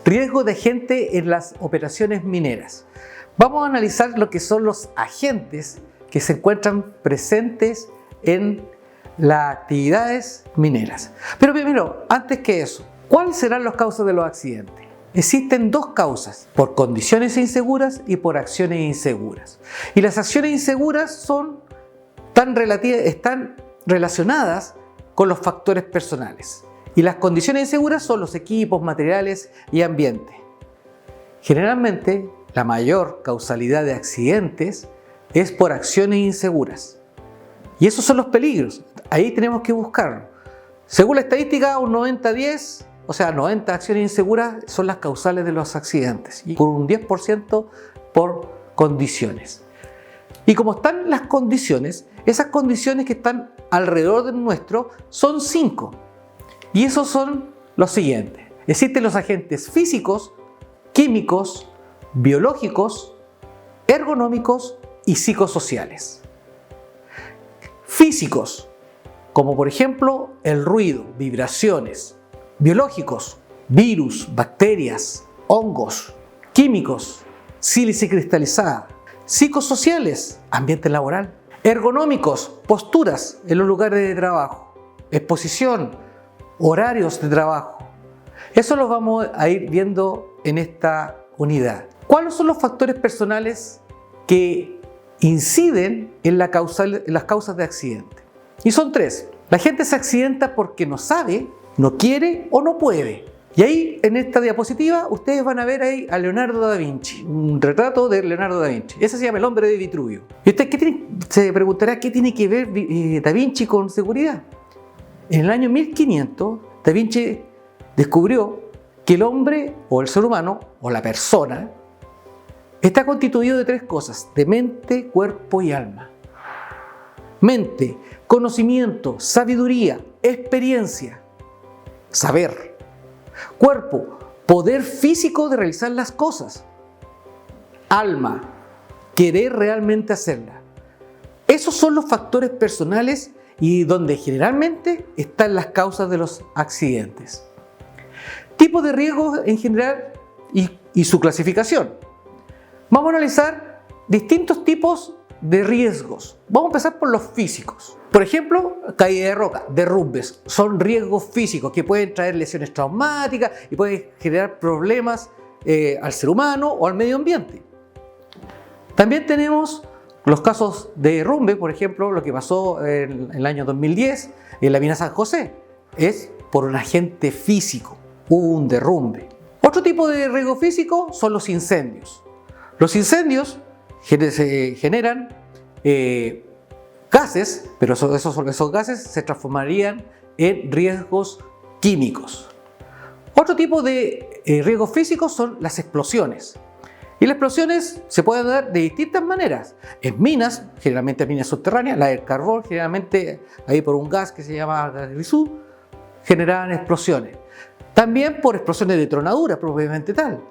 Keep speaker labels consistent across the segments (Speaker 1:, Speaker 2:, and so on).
Speaker 1: Riesgo de agente en las operaciones mineras. Vamos a analizar lo que son los agentes que se encuentran presentes en las actividades mineras. Pero primero, antes que eso, ¿cuáles serán las causas de los accidentes? Existen dos causas, por condiciones inseguras y por acciones inseguras. Y las acciones inseguras están relacionadas con los factores personales. Y las condiciones inseguras son los equipos, materiales y ambiente. Generalmente, la mayor causalidad de accidentes es por acciones inseguras. Y esos son los peligros. Ahí tenemos que buscarlo. Según la estadística, un 90-10, o sea, 90 acciones inseguras son las causales de los accidentes. Y por un 10% por condiciones. Y como están las condiciones, esas condiciones que están alrededor de nuestro son 5. Y esos son los siguientes. Existen los agentes físicos, químicos, biológicos, ergonómicos y psicosociales. Físicos, como por ejemplo el ruido, vibraciones. Biológicos, virus, bacterias, hongos. Químicos, sílice cristalizada. Psicosociales, ambiente laboral. Ergonómicos, posturas en los lugares de trabajo. Exposición, horarios de trabajo. Eso lo vamos a ir viendo en esta unidad. ¿Cuáles son los factores personales que inciden en las causas de accidente? Y son 3. La gente se accidenta porque no sabe, no quiere o no puede. Y ahí en esta diapositiva ustedes van a ver ahí a Leonardo da Vinci, un retrato de Leonardo da Vinci. Ese se llama El hombre de Vitruvio. Y usted se preguntará qué tiene que ver da Vinci con seguridad. En el año 1500, Da Vinci descubrió que el hombre o el ser humano o la persona está constituido de 3 cosas: de mente, cuerpo y alma. Mente, conocimiento, sabiduría, experiencia, saber. Cuerpo, poder físico de realizar las cosas. Alma, querer realmente hacerla. Esos son los factores personales y donde generalmente están las causas de los accidentes. Tipos de riesgos en general y su clasificación. Vamos a analizar distintos tipos de riesgos. Vamos a empezar por los físicos. Por ejemplo, caída de roca, derrumbes. Son riesgos físicos que pueden traer lesiones traumáticas y pueden generar problemas al ser humano o al medio ambiente. También tenemos los casos de derrumbe, por ejemplo, lo que pasó en el año 2010 en la mina San José. Es por un agente físico, hubo un derrumbe. Otro tipo de riesgo físico son los incendios. Los incendios generan gases, pero esos gases se transformarían en riesgos químicos. Otro tipo de riesgos físicos son las explosiones. Y las explosiones se pueden dar de distintas maneras. En minas, generalmente minas subterráneas, la del carbón, generalmente ahí por un gas que se llama gas grisú, generan explosiones. También por explosiones de tronadura propiamente tal,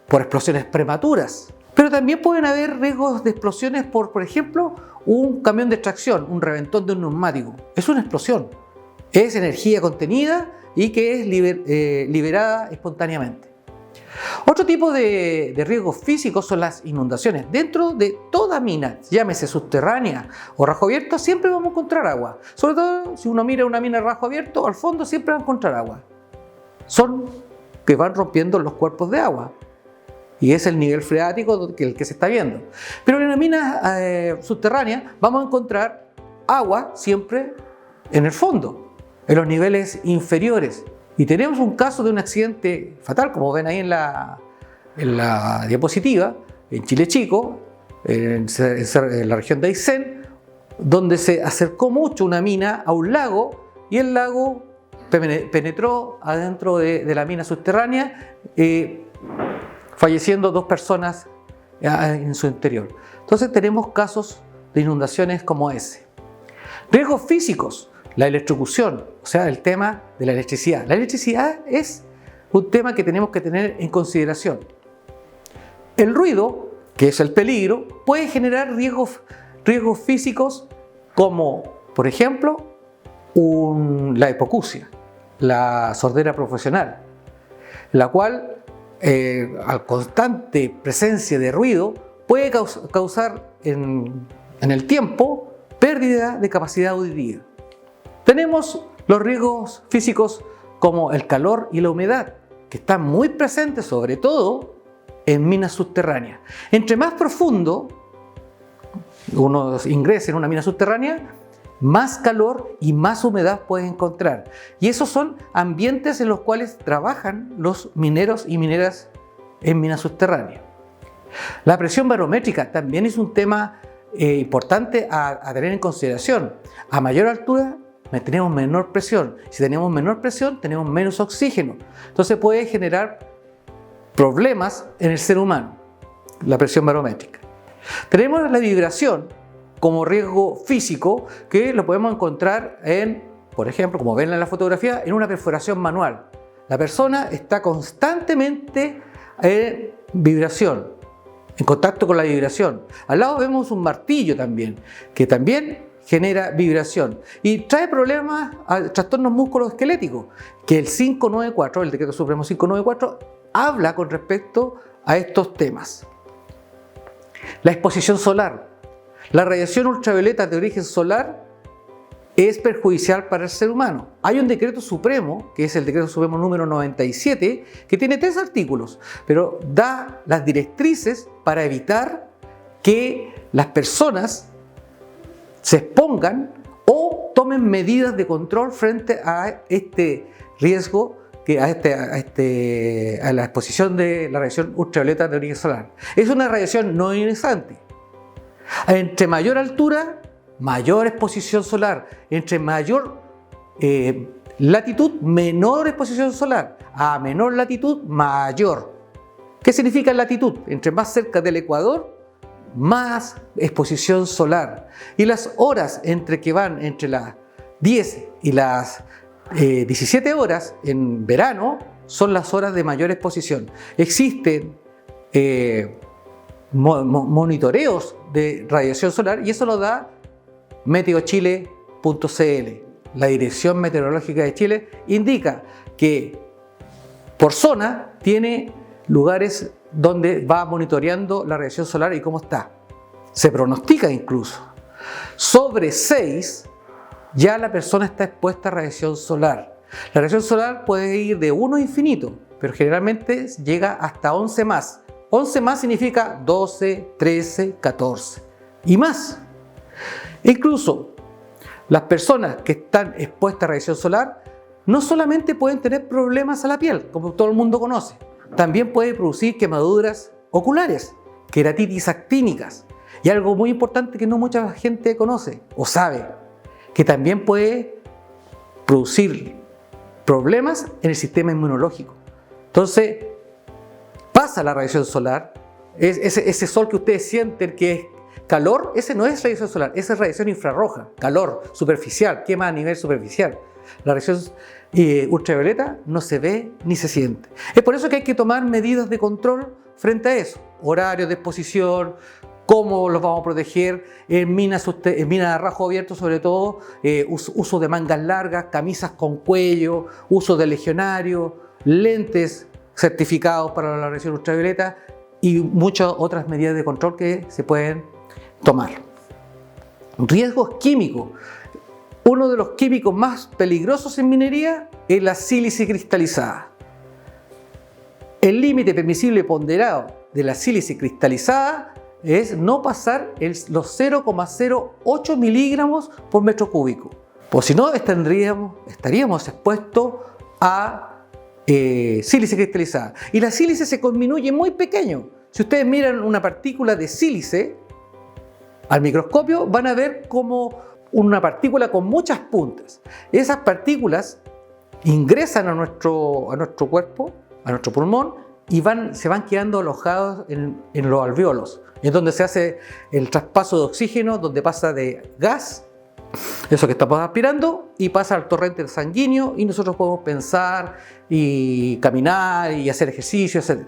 Speaker 1: por explosiones prematuras. Pero también pueden haber riesgos de explosiones por ejemplo, un camión de extracción, un reventón de un neumático. Es una explosión. Es energía contenida y que es liberada espontáneamente. Otro tipo de riesgos físicos son las inundaciones. Dentro de toda mina, llámese subterránea o rajo abierto, siempre vamos a encontrar agua. Sobre todo si uno mira una mina de rajo abierto, al fondo siempre va a encontrar agua. Son que van rompiendo los cuerpos de agua. Y es el nivel freático el que se está viendo. Pero en una mina subterránea vamos a encontrar agua siempre en el fondo, en los niveles inferiores. Y tenemos un caso de un accidente fatal, como ven ahí en la diapositiva, en Chile Chico, en la región de Aysén, donde se acercó mucho una mina a un lago y el lago penetró adentro de la mina subterránea, falleciendo 2 personas en su interior. Entonces tenemos casos de inundaciones como ese. Riesgos físicos. La electrocución, o sea, el tema de la electricidad. La electricidad es un tema que tenemos que tener en consideración. El ruido, que es el peligro, puede generar riesgos físicos como, por ejemplo, la hipoacusia, la sordera profesional, la cual a constante presencia de ruido, puede causar en el tiempo pérdida de capacidad auditiva. Tenemos los riesgos físicos como el calor y la humedad, que están muy presentes sobre todo en minas subterráneas. Entre más profundo uno ingresa en una mina subterránea, más calor y más humedad puede encontrar. Y esos son ambientes en los cuales trabajan los mineros y mineras en minas subterráneas. La presión barométrica también es un tema importante a tener en consideración. A mayor altura tenemos menor presión. Si tenemos menor presión, tenemos menos oxígeno. Entonces puede generar problemas en el ser humano, la presión barométrica. Tenemos la vibración como riesgo físico, que lo podemos encontrar en, por ejemplo, como ven en la fotografía, en una perforación manual. La persona está constantemente en vibración, en contacto con la vibración. Al lado vemos un martillo también, que también genera vibración y trae problemas a trastornos musculoesqueléticos, que el 594, el Decreto Supremo 594, habla con respecto a estos temas. La exposición solar. La radiación ultravioleta de origen solar es perjudicial para el ser humano. Hay un decreto supremo, que es el Decreto Supremo número 97, que tiene 3 artículos, pero da las directrices para evitar que las personas se expongan o tomen medidas de control frente a este riesgo, a la exposición de la radiación ultravioleta de origen solar. Es una radiación no ionizante. Entre mayor altura, mayor exposición solar. Entre mayor latitud, menor exposición solar. A menor latitud, mayor. ¿Qué significa latitud? Entre más cerca del ecuador, más exposición solar. Y las horas que van entre las 10 y las 17 horas en verano son las horas de mayor exposición. Existen monitoreos de radiación solar y eso lo da meteochile.cl. La Dirección Meteorológica de Chile indica que por zona tiene lugares donde va monitoreando la radiación solar y cómo está. Se pronostica incluso. Sobre 6 ya la persona está expuesta a radiación solar. La radiación solar puede ir de 1 a infinito, pero generalmente llega hasta 11 más. 11 más significa 12, 13, 14 y más. Incluso las personas que están expuestas a radiación solar no solamente pueden tener problemas a la piel, como todo el mundo conoce, también puede producir quemaduras oculares, queratitis actínicas y algo muy importante que no mucha gente conoce o sabe, que también puede producir problemas en el sistema inmunológico. Entonces, pasa la radiación solar, ese sol que ustedes sienten que es calor, ese no es radiación solar, esa es radiación infrarroja, calor superficial, quema a nivel superficial. La radiación ultravioleta no se ve ni se siente. Es por eso que hay que tomar medidas de control frente a eso, horarios de exposición, cómo los vamos a proteger en minas a rajo abierto, sobre todo uso de mangas largas, camisas con cuello, uso de legionario, lentes certificados para la radiación ultravioleta y muchas otras medidas de control que se pueden tomar. Riesgos químicos. Uno de los químicos más peligrosos en minería es la sílice cristalizada. El límite permisible ponderado de la sílice cristalizada es no pasar los 0,08 miligramos por metro cúbico, pues si no estaríamos expuestos a sílice cristalizada. Y la sílice se disminuye muy pequeño. Si ustedes miran una partícula de sílice al microscopio, van a ver como una partícula con muchas puntas. Esas partículas ingresan a nuestro cuerpo, a nuestro pulmón, y se van quedando alojados en los alvéolos, en donde se hace el traspaso de oxígeno, donde pasa de gas, eso que estamos aspirando, y pasa al torrente sanguíneo y nosotros podemos pensar y caminar y hacer ejercicio, etc.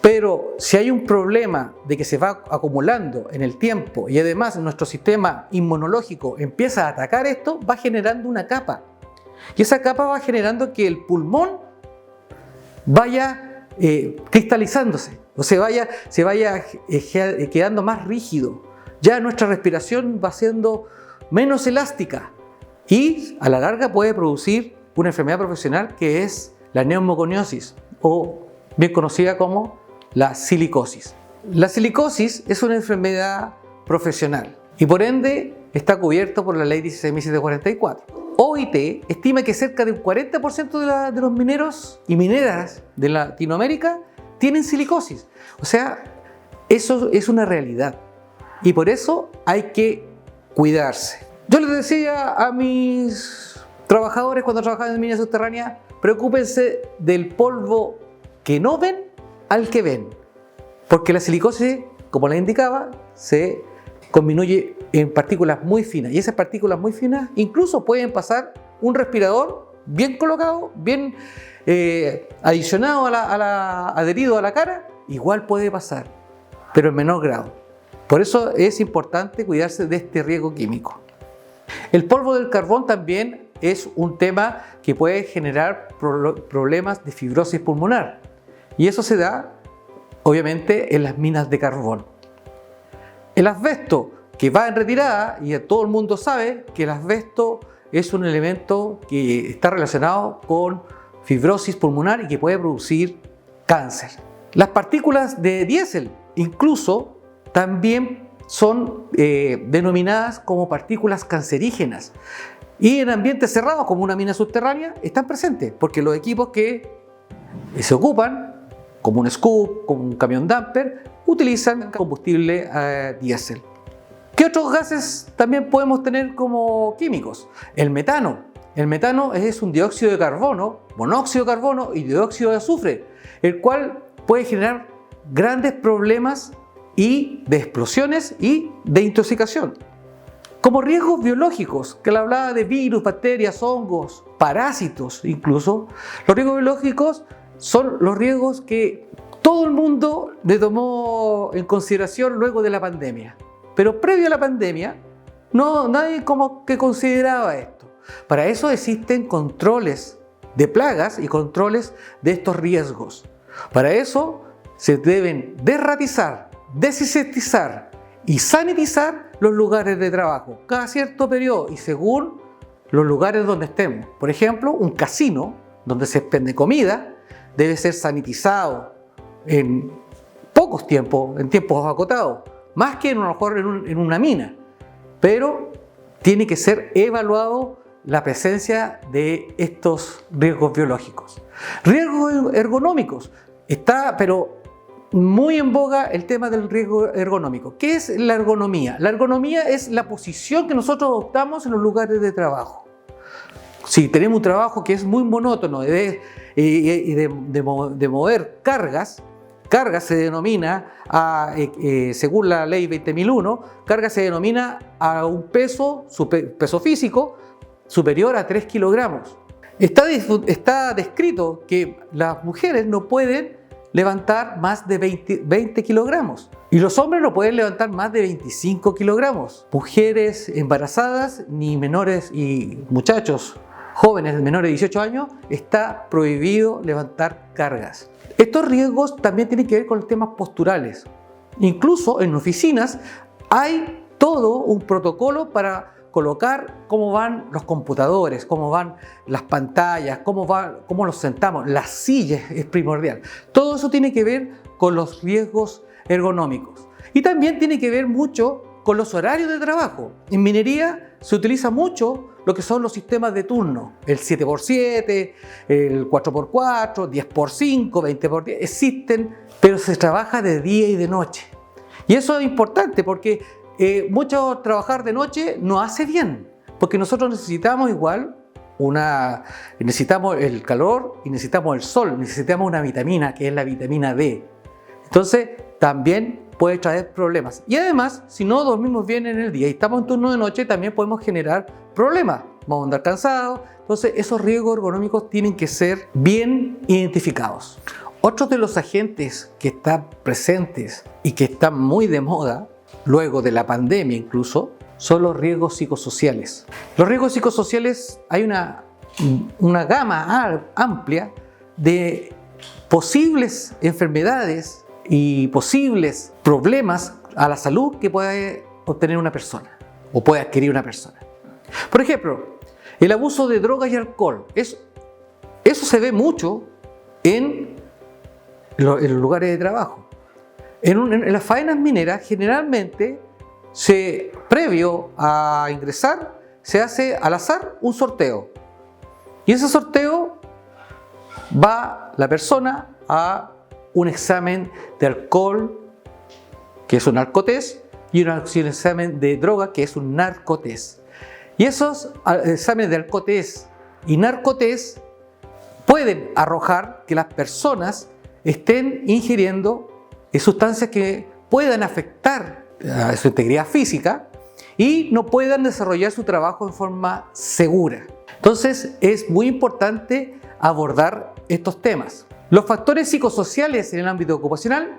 Speaker 1: Pero si hay un problema de que se va acumulando en el tiempo y además nuestro sistema inmunológico empieza a atacar esto, va generando una capa. Y esa capa va generando que el pulmón vaya cristalizándose o se vaya quedando más rígido. Ya nuestra respiración va siendo menos elástica y a la larga puede producir una enfermedad profesional que es la neumoconiosis, o bien conocida como la silicosis. La silicosis es una enfermedad profesional y por ende está cubierto por la ley 16.744. OIT estima que cerca del 40% de los mineros y mineras de Latinoamérica tienen silicosis. O sea, eso es una realidad y por eso hay que cuidarse. Yo les decía a mis trabajadores cuando trabajaban en minas subterráneas, preocúpense del polvo que no ven al que ven, porque la silicosis, como les indicaba, se disminuye en partículas muy finas y esas partículas muy finas incluso pueden pasar un respirador bien colocado, bien adicionado adherido a la cara, igual puede pasar, pero en menor grado. Por eso es importante cuidarse de este riesgo químico. El polvo del carbón también es un tema que puede generar problemas de fibrosis pulmonar y eso se da obviamente en las minas de carbón. El asbesto, que va en retirada, y todo el mundo sabe que el asbesto es un elemento que está relacionado con fibrosis pulmonar y que puede producir cáncer. Las partículas de diésel incluso también son denominadas como partículas cancerígenas y en ambientes cerrados como una mina subterránea están presentes porque los equipos que se ocupan, como un scoop, como un camión dumper, utilizan combustible diésel. ¿Qué otros gases también podemos tener como químicos? El metano. El metano es un dióxido de carbono, monóxido de carbono y dióxido de azufre, el cual puede generar grandes problemas y de explosiones y de intoxicación. Como riesgos biológicos, que le hablaba de virus, bacterias, hongos, parásitos incluso, los riesgos biológicos son los riesgos que todo el mundo le tomó en consideración luego de la pandemia. Pero previo a la pandemia, nadie como que consideraba esto. Para eso existen controles de plagas y controles de estos riesgos. Para eso se deben derratizar, desinfectar y sanitizar los lugares de trabajo cada cierto periodo y según los lugares donde estemos. Por ejemplo, un casino donde se expende comida debe ser sanitizado en pocos tiempos, en tiempos acotados, más que a lo mejor en una mina, pero tiene que ser evaluado la presencia de estos riesgos biológicos. Riesgos ergonómicos. Está, pero muy en boga el tema del riesgo ergonómico. ¿Qué es la ergonomía? La ergonomía es la posición que nosotros adoptamos en los lugares de trabajo. Si tenemos un trabajo que es muy monótono de mover cargas se denomina, según la ley 20.001, carga se denomina a un peso físico superior a 3 kilogramos. Está descrito que las mujeres no pueden levantar más de 20 kilogramos y los hombres no pueden levantar más de 25 kilogramos. Mujeres embarazadas ni menores y muchachos jóvenes menores de 18 años está prohibido levantar cargas. Estos riesgos también tienen que ver con los temas posturales. Incluso en oficinas hay todo un protocolo para colocar cómo van los computadores, cómo van las pantallas, cómo los sentamos, las sillas es primordial. Todo eso tiene que ver con los riesgos ergonómicos. Y también tiene que ver mucho con los horarios de trabajo. En minería se utiliza mucho lo que son los sistemas de turno, el 7x7, el 4x4, 10x5, 20x10, existen, pero se trabaja de día y de noche. Y eso es importante porque mucho trabajar de noche no hace bien, porque nosotros necesitamos igual necesitamos el calor y necesitamos el sol, necesitamos una vitamina que es la vitamina D. Entonces también puede traer problemas. Y además, si no dormimos bien en el día y estamos en turno de noche, también podemos generar problemas. Vamos a andar cansados. Entonces, esos riesgos ergonómicos tienen que ser bien identificados. Otros de los agentes que están presentes y que están muy de moda, luego de la pandemia incluso, son los riesgos psicosociales. Los riesgos psicosociales, hay una gama amplia de posibles enfermedades y posibles problemas a la salud que puede obtener una persona o puede adquirir una persona. Por ejemplo, el abuso de drogas y alcohol. Eso se ve mucho en los lugares de trabajo. En las faenas mineras, generalmente, previo a ingresar, se hace al azar un sorteo. Y ese sorteo va la persona a un examen de alcohol, que es un alcotest, y un examen de droga, que es un narcotest. Y esos exámenes de alcotest y narcotest pueden arrojar que las personas estén ingiriendo sustancias que puedan afectar a su integridad física y no puedan desarrollar su trabajo en forma segura. Entonces es muy importante abordar estos temas. Los factores psicosociales en el ámbito ocupacional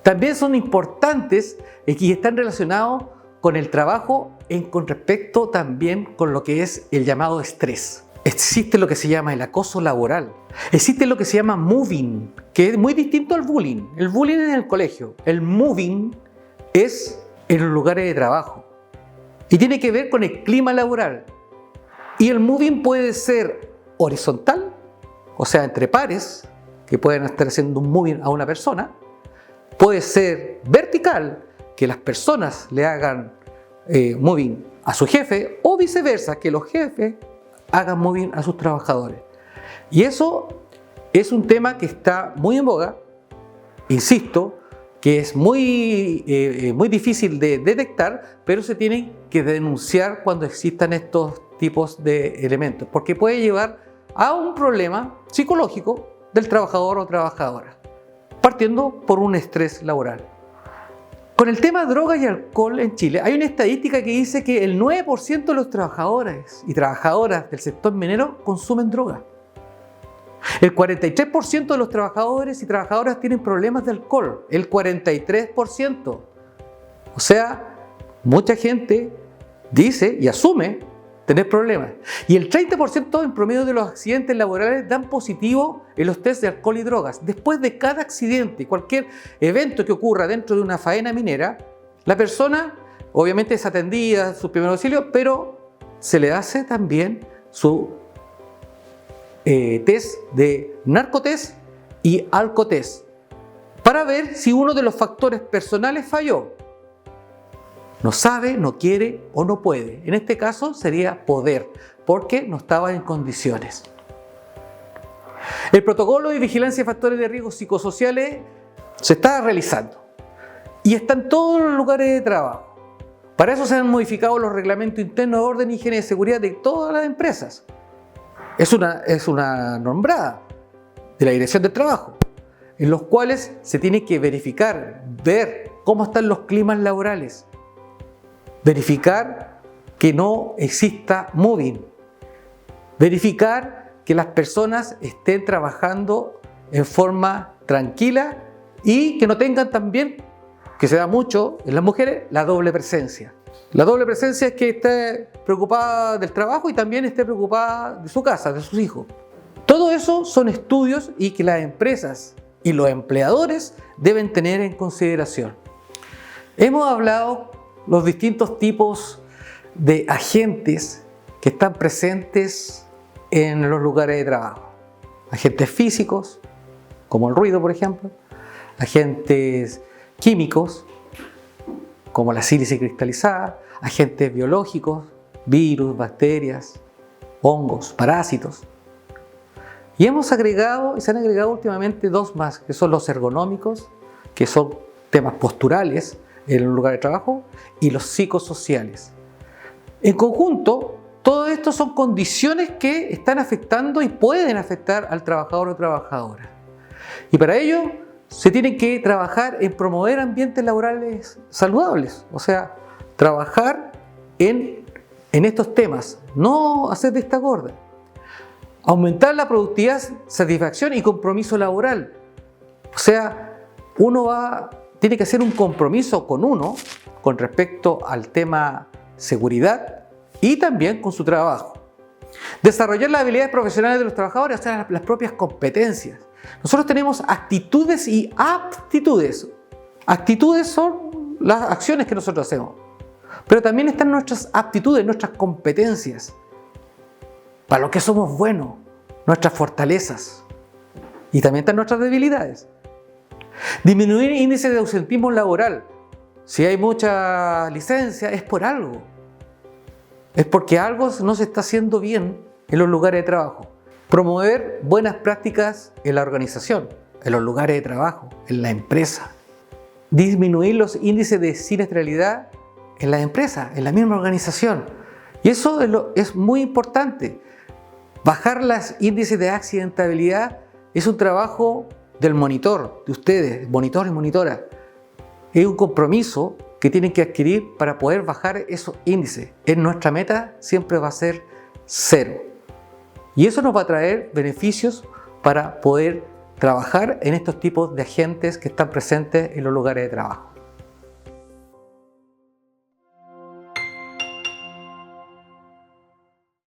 Speaker 1: también son importantes y están relacionados con el trabajo con respecto también con lo que es el llamado estrés. Existe lo que se llama el acoso laboral. Existe lo que se llama moving, que es muy distinto al bullying. El bullying es en el colegio. El moving es en los lugares de trabajo. Y tiene que ver con el clima laboral. Y el moving puede ser horizontal, o sea, entre pares, que pueden estar haciendo un moving a una persona. Puede ser vertical, que las personas le hagan moving a su jefe, o viceversa, que los jefes hagan moving a sus trabajadores. Y eso es un tema que está muy en boga, insisto, que es muy difícil de detectar, pero se tienen que denunciar cuando existan estos tipos de elementos, porque puede llevar a un problema psicológico del trabajador o trabajadora, partiendo por un estrés laboral. Con el tema drogas y alcohol en Chile, hay una estadística que dice que el 9% de los trabajadores y trabajadoras del sector minero consumen droga. El 43% de los trabajadores y trabajadoras tienen problemas de alcohol. El 43%. O sea, mucha gente dice y asume tener problemas. Y el 30% en promedio de los accidentes laborales dan positivo en los test de alcohol y drogas. Después de cada accidente, cualquier evento que ocurra dentro de una faena minera, la persona obviamente es atendida, su primer auxilio, pero se le hace también su test de narcotest y alcotest para ver si uno de los factores personales falló. No sabe, no quiere o no puede. En este caso sería poder, porque no estaba en condiciones. El protocolo de vigilancia de factores de riesgo psicosociales se está realizando y está en todos los lugares de trabajo. Para eso se han modificado los reglamentos internos de orden, higiene y seguridad de todas las empresas. Es una nombrada de la Dirección del Trabajo, en los cuales se tiene que verificar, ver cómo están los climas laborales, verificar que no exista moving, verificar que las personas estén trabajando en forma tranquila y que no tengan también, que se da mucho en las mujeres, la doble presencia. La doble presencia es que esté preocupada del trabajo y también esté preocupada de su casa, de sus hijos. Todo eso son estudios y que las empresas y los empleadores deben tener en consideración. Hemos hablado los distintos tipos de agentes que están presentes en los lugares de trabajo. Agentes físicos, como el ruido, por ejemplo. Agentes químicos, como la sílice cristalizada. Agentes biológicos, virus, bacterias, hongos, parásitos. Y se han agregado últimamente dos más, que son los ergonómicos, que son temas posturales en un lugar de trabajo, y los psicosociales. En conjunto, todo esto son condiciones que están afectando y pueden afectar al trabajador o trabajadora. Y para ello se tiene que trabajar en promover ambientes laborales saludables, o sea, trabajar en estos temas, no hacer vista gorda. Aumentar la productividad, satisfacción y compromiso laboral. O sea, tiene que hacer un compromiso con uno con respecto al tema seguridad y también con su trabajo. Desarrollar las habilidades profesionales de los trabajadores, o sea, las propias competencias. Nosotros tenemos actitudes y aptitudes. Actitudes son las acciones que nosotros hacemos, pero también están nuestras aptitudes, nuestras competencias, para lo que somos buenos, nuestras fortalezas, y también están nuestras debilidades. Disminuir el índice de ausentismo laboral. Si hay mucha licencia, es por algo. Es porque algo no se está haciendo bien en los lugares de trabajo. Promover buenas prácticas en la organización, en los lugares de trabajo, en la empresa. Disminuir los índices de siniestralidad en la empresa, en la misma organización. Y eso es muy importante. Bajar los índices de accidentabilidad es un trabajo del monitor, de ustedes, monitor y monitora. Es un compromiso que tienen que adquirir para poder bajar esos índices. Nuestra meta siempre va a ser 0. Y eso nos va a traer beneficios para poder trabajar en estos tipos de agentes que están presentes en los lugares de trabajo.